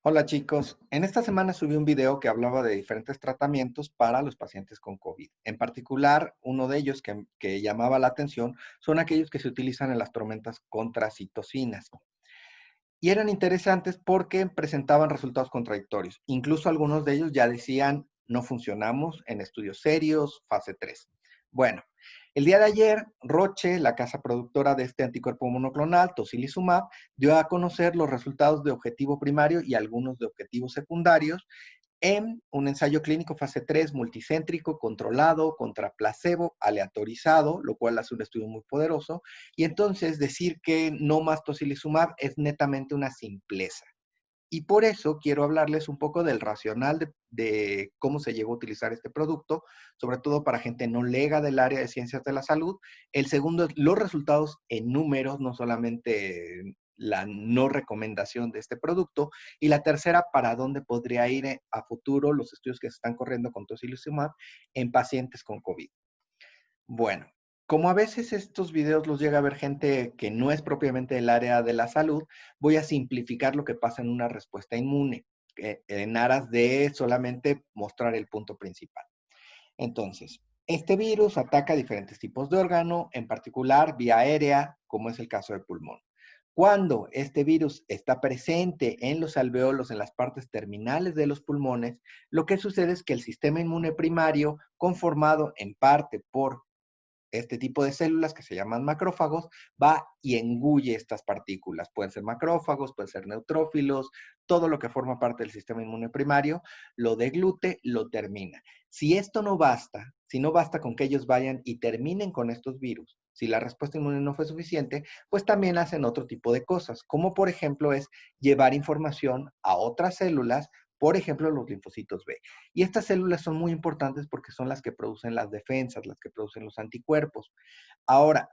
Hola chicos, en esta semana subí un video que hablaba de diferentes tratamientos para los pacientes con COVID. En particular, uno de ellos que llamaba la atención son aquellos que se utilizan en las tormentas contra citocinas. Y eran interesantes porque presentaban resultados contradictorios. Incluso algunos de ellos ya decían, no funcionamos en estudios serios, fase 3. Bueno, el día de ayer, Roche, la casa productora de este anticuerpo monoclonal, tocilizumab, dio a conocer los resultados de objetivo primario y algunos de objetivos secundarios en un ensayo clínico fase 3 multicéntrico, controlado, contra placebo, aleatorizado, lo cual hace un estudio muy poderoso. Y entonces decir que no más tocilizumab es netamente una simpleza. Y por eso quiero hablarles un poco del racional de cómo se llegó a utilizar este producto, sobre todo para gente no lega del área de ciencias de la salud. El segundo es los resultados en números, no solamente la no recomendación de este producto. Y la tercera, para dónde podría ir a futuro los estudios que se están corriendo con tocilizumab en pacientes con COVID. Bueno, como a veces estos videos los llega a ver gente que no es propiamente del área de la salud, voy a simplificar lo que pasa en una respuesta inmune, en aras de solamente mostrar el punto principal. Entonces, este virus ataca diferentes tipos de órgano, en particular vía aérea, como es el caso del pulmón. Cuando este virus está presente en los alveolos, en las partes terminales de los pulmones, lo que sucede es que el sistema inmune primario, conformado en parte por este tipo de células que se llaman macrófagos, va y engulle estas partículas. Pueden ser macrófagos, pueden ser neutrófilos, todo lo que forma parte del sistema inmune primario, lo deglute, lo termina. Si esto no basta, si no basta con que ellos vayan y terminen con estos virus, si la respuesta inmune no fue suficiente, pues también hacen otro tipo de cosas, como por ejemplo es llevar información a otras células, por ejemplo los linfocitos B. Y estas células son muy importantes porque son las que producen las defensas, las que producen los anticuerpos. Ahora,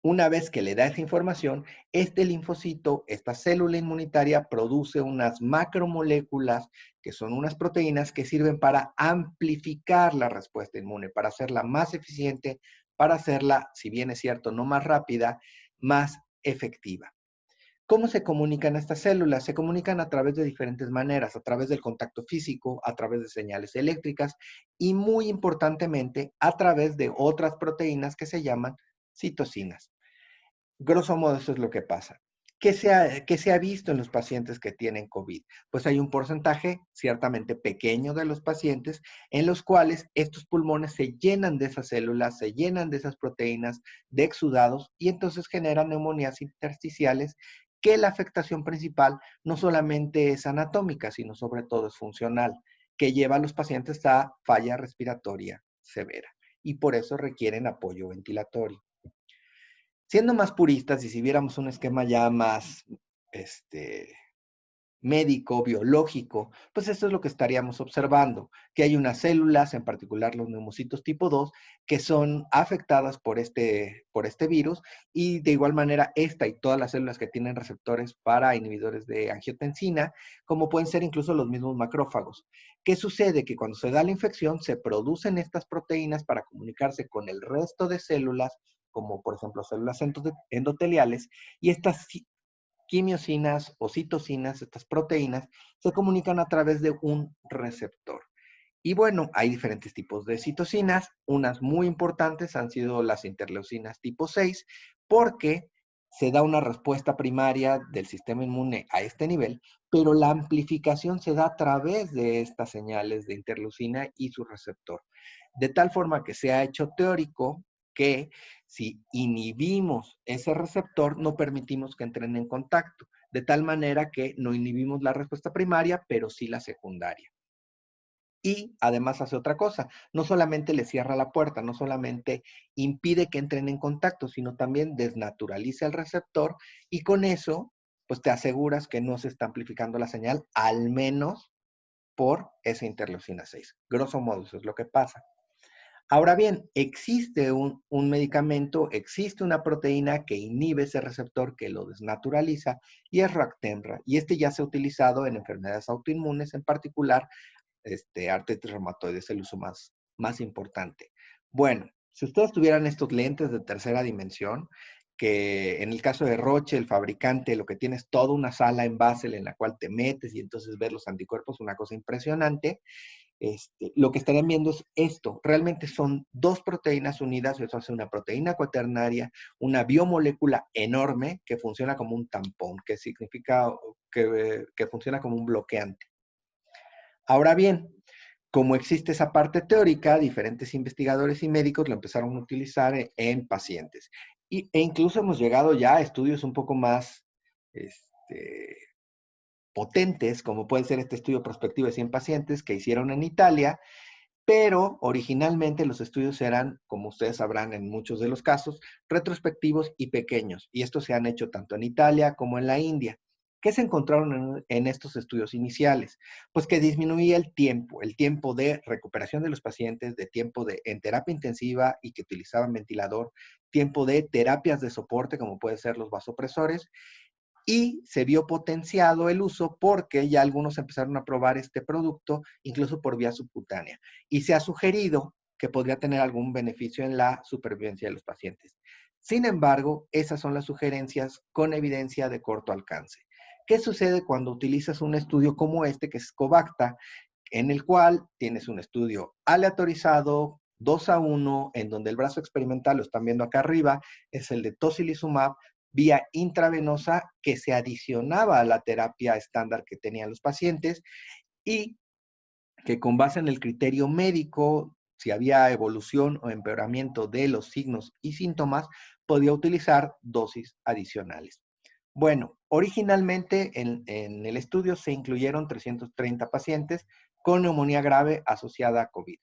una vez que le da esa información, este linfocito, esta célula inmunitaria, produce unas macromoléculas, que son unas proteínas que sirven para amplificar la respuesta inmune, para hacerla más eficiente, para hacerla, si bien es cierto, no más rápida, más efectiva. ¿Cómo se comunican estas células? Se comunican a través de diferentes maneras, a través del contacto físico, a través de señales eléctricas y muy importantemente a través de otras proteínas que se llaman citocinas. Grosso modo eso es lo que pasa. ¿Qué se ha visto en los pacientes que tienen COVID? Pues hay un porcentaje ciertamente pequeño de los pacientes en los cuales estos pulmones se llenan de esas células, se llenan de esas proteínas, de exudados y entonces generan neumonías intersticiales que la afectación principal no solamente es anatómica, sino sobre todo es funcional, que lleva a los pacientes a falla respiratoria severa y por eso requieren apoyo ventilatorio. Siendo más puristas y si viéramos un esquema ya más este, médico, biológico, pues esto es lo que estaríamos observando, que hay unas células, en particular los neumocitos tipo 2, que son afectadas por este virus y de igual manera esta y todas las células que tienen receptores para inhibidores de angiotensina, como pueden ser incluso los mismos macrófagos. ¿Qué sucede? Que cuando se da la infección se producen estas proteínas para comunicarse con el resto de células, como por ejemplo células endoteliales, y estas quimiosinas o citocinas, estas proteínas, se comunican a través de un receptor. Y bueno, hay diferentes tipos de citocinas. Unas muy importantes han sido las interleucinas tipo 6, porque se da una respuesta primaria del sistema inmune a este nivel, pero la amplificación se da a través de estas señales de interleucina y su receptor. De tal forma que se ha hecho teórico que si inhibimos ese receptor, no permitimos que entren en contacto, de tal manera que no inhibimos la respuesta primaria, pero sí la secundaria. Y además hace otra cosa, no solamente le cierra la puerta, no solamente impide que entren en contacto, sino también desnaturaliza el receptor y con eso, pues te aseguras que no se está amplificando la señal, al menos por esa interleucina 6. Grosso modo, eso es lo que pasa. Ahora bien, existe un medicamento, existe una proteína que inhibe ese receptor, que lo desnaturaliza, y es Ractemra. Y este ya se ha utilizado en enfermedades autoinmunes, en particular artritis reumatoide es el uso más importante. Bueno, si ustedes tuvieran estos lentes de tercera dimensión, que en el caso de Roche, el fabricante, lo que tiene es toda una sala en Basel en la cual te metes y entonces ves los anticuerpos, una cosa impresionante. Lo que estarían viendo es esto. Realmente son dos proteínas unidas, eso hace una proteína cuaternaria, una biomolécula enorme que funciona como un tampón, que significa que funciona como un bloqueante. Ahora bien, como existe esa parte teórica, diferentes investigadores y médicos lo empezaron a utilizar en pacientes. E incluso hemos llegado ya a estudios un poco más potentes, como puede ser este estudio prospectivo de 100 pacientes que hicieron en Italia, pero originalmente los estudios eran, como ustedes sabrán en muchos de los casos, retrospectivos y pequeños, y estos se han hecho tanto en Italia como en la India. ¿Qué se encontraron en estos estudios iniciales? Pues que disminuía el tiempo de recuperación de los pacientes, de tiempo en terapia intensiva y que utilizaban ventilador, tiempo de terapias de soporte, como pueden ser los vasopresores, y se vio potenciado el uso porque ya algunos empezaron a probar este producto incluso por vía subcutánea y se ha sugerido que podría tener algún beneficio en la supervivencia de los pacientes. Sin embargo, esas son las sugerencias con evidencia de corto alcance. ¿Qué sucede cuando utilizas un estudio como este, que es Covacta, en el cual tienes un estudio aleatorizado, 2-1, en donde el brazo experimental, lo están viendo acá arriba, es el de tocilizumab, vía intravenosa que se adicionaba a la terapia estándar que tenían los pacientes y que con base en el criterio médico, si había evolución o empeoramiento de los signos y síntomas, podía utilizar dosis adicionales. Bueno, originalmente en el estudio se incluyeron 330 pacientes con neumonía grave asociada a COVID.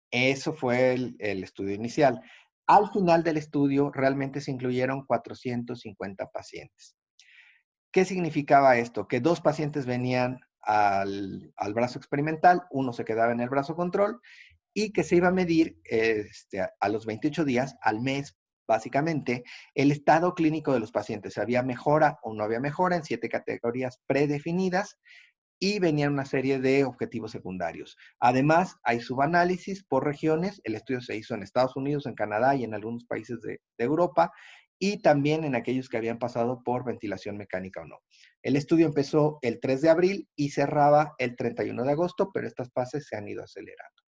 Eso fue el estudio inicial. Al final del estudio realmente se incluyeron 450 pacientes. ¿Qué significaba esto? Que 2 pacientes venían al brazo experimental, uno se quedaba en el brazo control y que se iba a medir a los 28 días, al mes, básicamente, el estado clínico de los pacientes. Si había mejora o no había mejora en 7 categorías predefinidas y venían una serie de objetivos secundarios. Además, hay subanálisis por regiones. El estudio se hizo en Estados Unidos, en Canadá y en algunos países de Europa, y también en aquellos que habían pasado por ventilación mecánica o no. El estudio empezó el 3 de abril y cerraba el 31 de agosto, pero estas fases se han ido acelerando.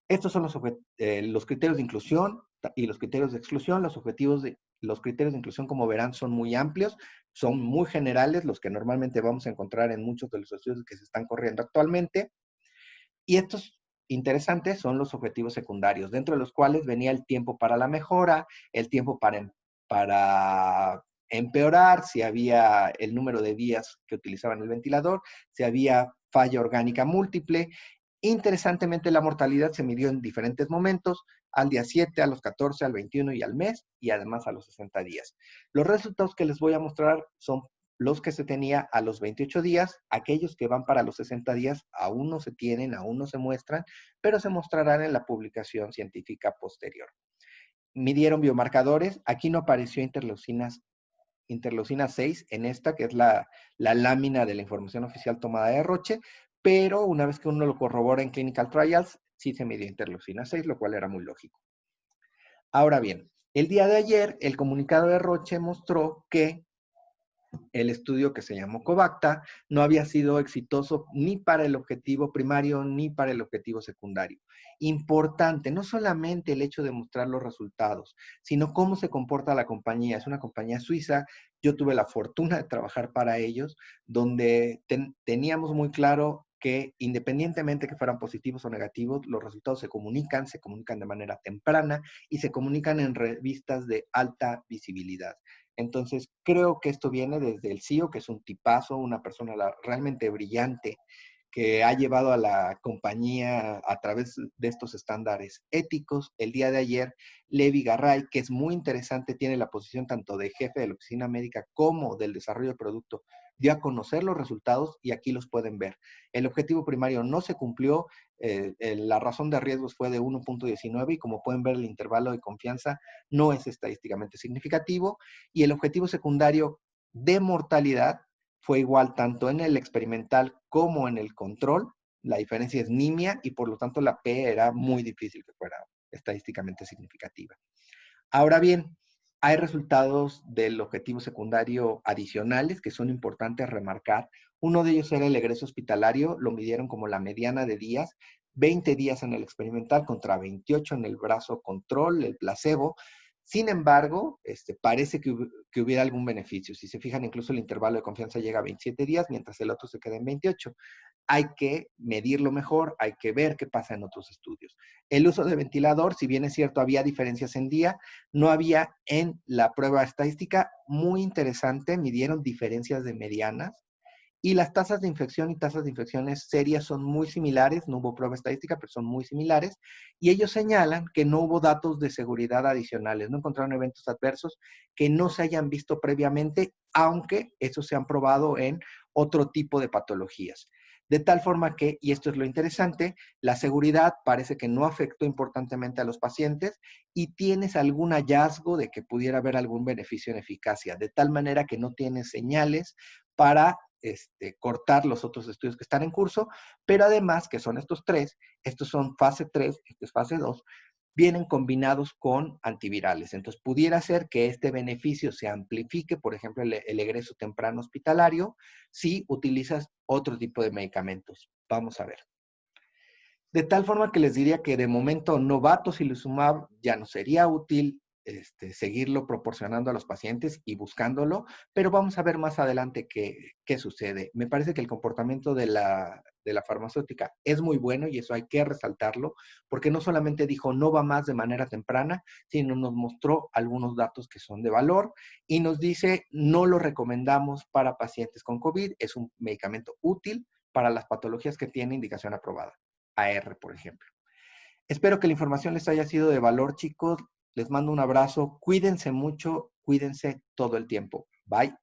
Estos son los criterios de inclusión y los criterios de exclusión. Los criterios de inclusión, como verán, son muy amplios, son muy generales, los que normalmente vamos a encontrar en muchos de los estudios que se están corriendo actualmente. Y estos interesantes son los objetivos secundarios, dentro de los cuales venía el tiempo para la mejora, el tiempo para empeorar, si había el número de días que utilizaban el ventilador, si había falla orgánica múltiple. Interesantemente, la mortalidad se midió en diferentes momentos, al día 7, a los 14, al 21 y al mes, y además a los 60 días. Los resultados que les voy a mostrar son los que se tenía a los 28 días, aquellos que van para los 60 días aún no se tienen, aún no se muestran, pero se mostrarán en la publicación científica posterior. Midieron biomarcadores, aquí no apareció interleucina 6 en esta, que es la lámina de la información oficial tomada de Roche, pero una vez que uno lo corrobora en clinical trials, sí se midió interleucina 6, lo cual era muy lógico. Ahora bien, el día de ayer, el comunicado de Roche mostró que el estudio, que se llamó Covacta, no había sido exitoso ni para el objetivo primario ni para el objetivo secundario. Importante, no solamente el hecho de mostrar los resultados, sino cómo se comporta la compañía. Es una compañía suiza, yo tuve la fortuna de trabajar para ellos, donde teníamos muy claro que independientemente que fueran positivos o negativos, los resultados se comunican de manera temprana y se comunican en revistas de alta visibilidad. Entonces, creo que esto viene desde el CEO, que es un tipazo, una persona realmente brillante, que ha llevado a la compañía a través de estos estándares éticos. El día de ayer, Levi Garray, que es muy interesante, tiene la posición tanto de jefe de la oficina médica como del desarrollo de producto, dio a conocer los resultados y aquí los pueden ver. El objetivo primario no se cumplió, la razón de riesgos fue de 1.19 y como pueden ver el intervalo de confianza no es estadísticamente significativo y el objetivo secundario de mortalidad fue igual tanto en el experimental como en el control. La diferencia es nimia y por lo tanto la P era muy difícil que fuera estadísticamente significativa. Ahora bien, Hay resultados del objetivo secundario adicionales que son importantes remarcar. Uno de ellos era el egreso hospitalario, lo midieron como la mediana de días, 20 días en el experimental contra 28 en el brazo control, el placebo. Sin embargo, parece que hubiera algún beneficio. Si se fijan, incluso el intervalo de confianza llega a 27 días, mientras el otro se queda en 28. Hay que medirlo mejor, hay que ver qué pasa en otros estudios. El uso de ventilador, si bien es cierto, había diferencias en día, no había en la prueba estadística. Muy interesante, midieron diferencias de medianas y las tasas de infección y tasas de infecciones serias son muy similares, no hubo prueba estadística, pero son muy similares, y ellos señalan que no hubo datos de seguridad adicionales, no encontraron eventos adversos que no se hayan visto previamente, aunque esos se han probado en otro tipo de patologías. De tal forma que, y esto es lo interesante, la seguridad parece que no afectó importantemente a los pacientes y tienes algún hallazgo de que pudiera haber algún beneficio en eficacia, de tal manera que no tienes señales para cortar los otros estudios que están en curso, pero además, que son estos tres, estos son fase 3, este es fase 2, vienen combinados con antivirales. Entonces, pudiera ser que este beneficio se amplifique, por ejemplo, el egreso temprano hospitalario, si utilizas otro tipo de medicamentos. Vamos a ver. De tal forma que les diría que de momento novatocilizumab ya no sería útil seguirlo proporcionando a los pacientes y buscándolo, pero vamos a ver más adelante qué sucede. Me parece que el comportamiento de la farmacéutica es muy bueno y eso hay que resaltarlo, porque no solamente dijo no va más de manera temprana, sino nos mostró algunos datos que son de valor y nos dice no lo recomendamos para pacientes con COVID, es un medicamento útil para las patologías que tiene indicación aprobada. AR, por ejemplo. Espero que la información les haya sido de valor, chicos. Les mando un abrazo. Cuídense mucho, cuídense todo el tiempo. Bye.